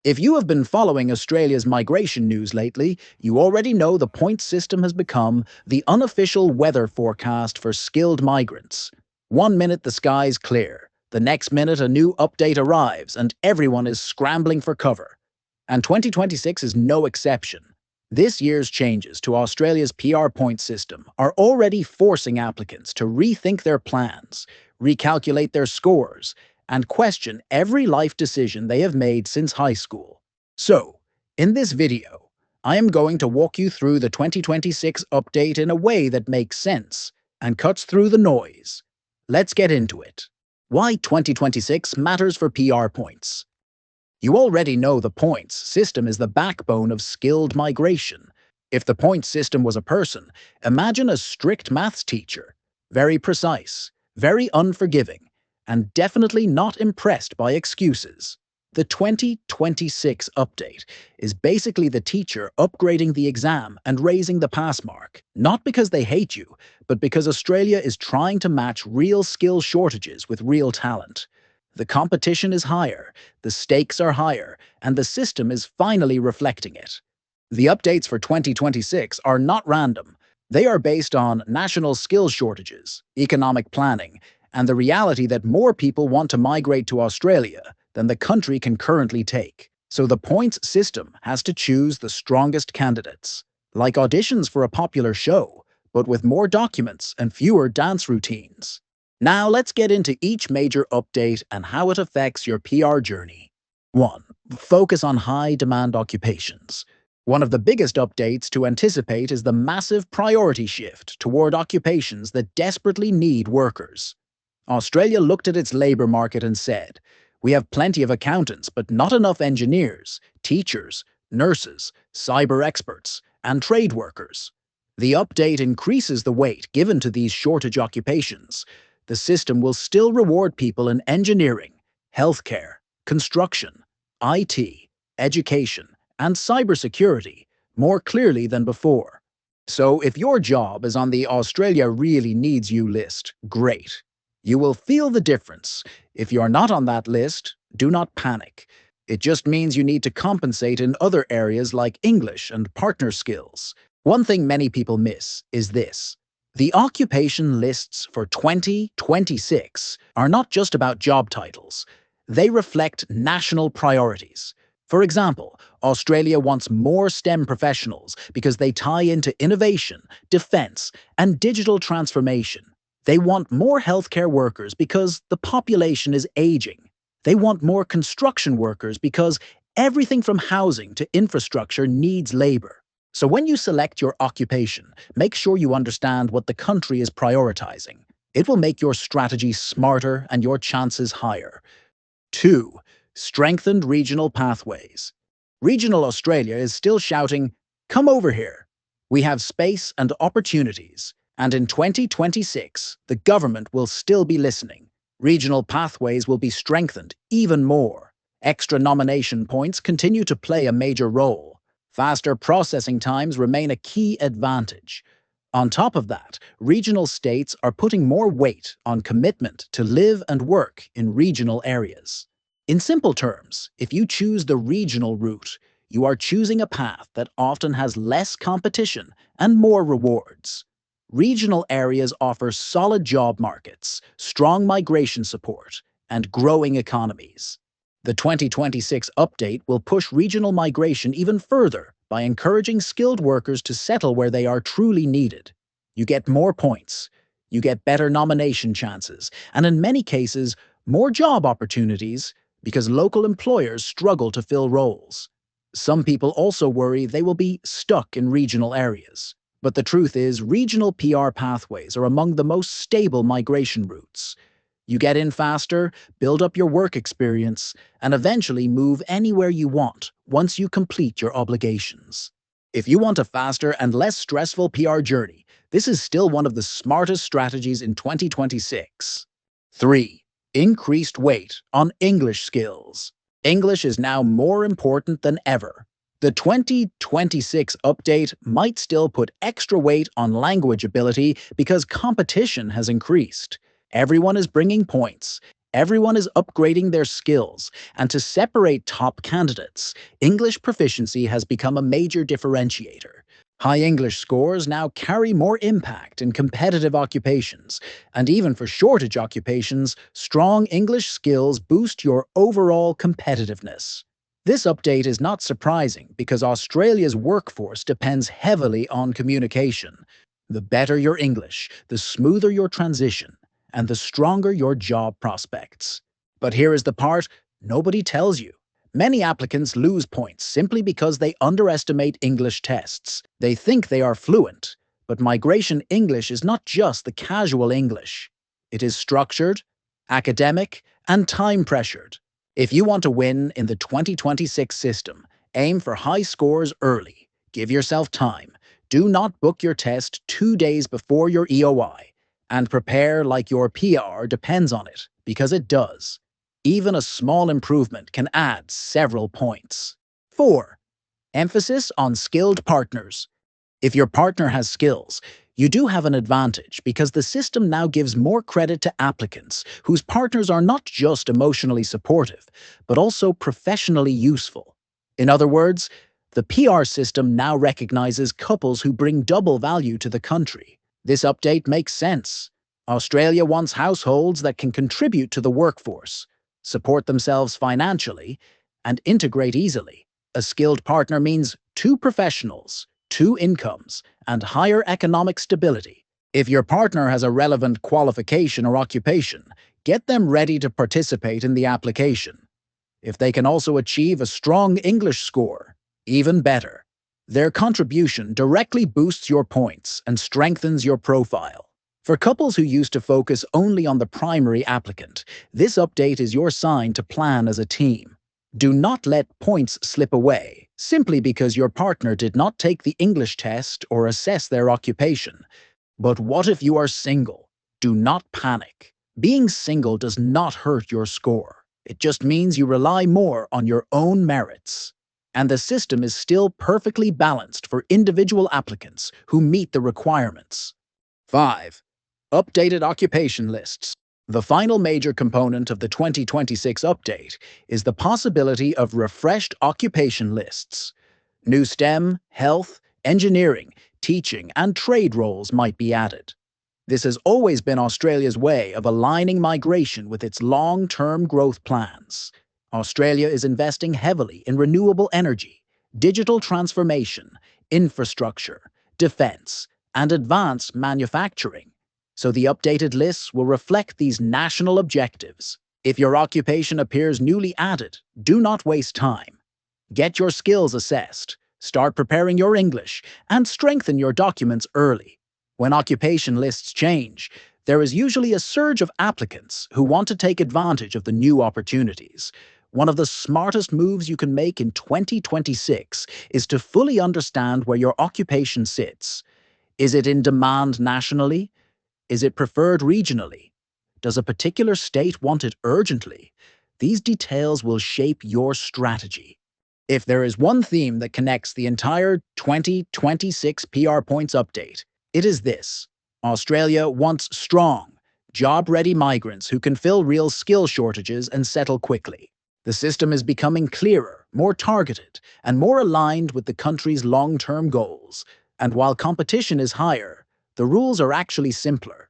If you have been following Australia's migration news lately, you already know the point system has become the unofficial weather forecast for skilled migrants. One minute the sky's clear, the next minute a new update arrives and everyone is scrambling for cover. And 2026 is no exception. This year's changes to Australia's PR point system are already forcing applicants to rethink their plans, recalculate their scores, and question every life decision they have made since high school. So, in this video, I am going to walk you through the 2026 update in a way that makes sense and cuts through the noise. Let's get into it. Why 2026 matters for PR points. You already know the points system is the backbone of skilled migration. If the point system was a person, imagine a strict maths teacher, very precise, very unforgiving, and definitely not impressed by excuses. The 2026 update is basically the teacher upgrading the exam and raising the pass mark, not because they hate you, but because Australia is trying to match real skill shortages with real talent. The competition is higher, the stakes are higher, and the system is finally reflecting it. The updates for 2026 are not random. They are based on national skills shortages, economic planning, and the reality that more people want to migrate to Australia than the country can currently take. So the points system has to choose the strongest candidates, like auditions for a popular show, but with more documents and fewer dance routines. Now let's get into each major update and how it affects your PR journey. 1. Focus on high-demand occupations. One of the biggest updates to anticipate is the massive priority shift toward occupations that desperately need workers. Australia looked at its labour market and said, "We have plenty of accountants, but not enough engineers, teachers, nurses, cyber experts, and trade workers." The update increases the weight given to these shortage occupations. The system will still reward people in engineering, healthcare, construction, IT, education, and cybersecurity more clearly than before. So if your job is on the Australia really needs you list, great. You will feel the difference. If you're not on that list, do not panic. It just means you need to compensate in other areas like English and partner skills. One thing many people miss is this. The occupation lists for 2026 are not just about job titles. They reflect national priorities. For example, Australia wants more STEM professionals because they tie into innovation, defense, and digital transformation. They want more healthcare workers because the population is aging. They want more construction workers because everything from housing to infrastructure needs labor. So when you select your occupation, make sure you understand what the country is prioritizing. It will make your strategy smarter and your chances higher. 2. Strengthened regional pathways. Regional Australia is still shouting, "Come over here." We have space and opportunities. And in 2026, the government will still be listening. Regional pathways will be strengthened even more. Extra nomination points continue to play a major role. Faster processing times remain a key advantage. On top of that, regional states are putting more weight on commitment to live and work in regional areas. In simple terms, if you choose the regional route, you are choosing a path that often has less competition and more rewards. Regional areas offer solid job markets, strong migration support, and growing economies. The 2026 update will push regional migration even further by encouraging skilled workers to settle where they are truly needed. You get more points, you get better nomination chances, and in many cases, more job opportunities because local employers struggle to fill roles. Some people also worry they will be stuck in regional areas. But the truth is, regional PR pathways are among the most stable migration routes. You get in faster, build up your work experience, and eventually move anywhere you want once you complete your obligations. If you want a faster and less stressful PR journey, this is still one of the smartest strategies in 2026. 3. Increased weight on English skills. English is now more important than ever. The 2026 update might still put extra weight on language ability because competition has increased. Everyone is bringing points. Everyone is upgrading their skills, and to separate top candidates, English proficiency has become a major differentiator. High English scores now carry more impact in competitive occupations, and even for shortage occupations, strong English skills boost your overall competitiveness. This update is not surprising because Australia's workforce depends heavily on communication. The better your English, the smoother your transition, and the stronger your job prospects. But here is the part nobody tells you. Many applicants lose points simply because they underestimate English tests. They think they are fluent, but migration English is not just the casual English. It is structured, academic, and time-pressured. If you want to win in the 2026 system, aim for high scores early. Give yourself time. Do not book your test 2 days before your EOI, and prepare like your PR depends on it, because it does. Even a small improvement can add several points. 4. Emphasis on skilled partners. If your partner has skills, you do have an advantage because the system now gives more credit to applicants whose partners are not just emotionally supportive, but also professionally useful. In other words, the PR system now recognizes couples who bring double value to the country. This update makes sense. Australia wants households that can contribute to the workforce, support themselves financially, and integrate easily. A skilled partner means two professionals, two incomes, and higher economic stability. If your partner has a relevant qualification or occupation, get them ready to participate in the application. If they can also achieve a strong English score, even better. Their contribution directly boosts your points and strengthens your profile. For couples who used to focus only on the primary applicant, this update is your sign to plan as a team. Do not let points slip away simply because your partner did not take the English test or assess their occupation. But what if you are single? Do not panic. Being single does not hurt your score. It just means you rely more on your own merits. And the system is still perfectly balanced for individual applicants who meet the requirements. 5. Updated occupation lists. The final major component of the 2026 update is the possibility of refreshed occupation lists. New STEM, health, engineering, teaching, and trade roles might be added. This has always been Australia's way of aligning migration with its long-term growth plans. Australia is investing heavily in renewable energy, digital transformation, infrastructure, defense, and advanced manufacturing. So the updated lists will reflect these national objectives. If your occupation appears newly added, do not waste time. Get your skills assessed, start preparing your English, and strengthen your documents early. When occupation lists change, there is usually a surge of applicants who want to take advantage of the new opportunities. One of the smartest moves you can make in 2026 is to fully understand where your occupation sits. Is it in demand nationally? Is it preferred regionally? Does a particular state want it urgently? These details will shape your strategy. If there is one theme that connects the entire 2026 PR Points update, it is this. Australia wants strong, job-ready migrants who can fill real skill shortages and settle quickly. The system is becoming clearer, more targeted, and more aligned with the country's long-term goals. And while competition is higher, the rules are actually simpler.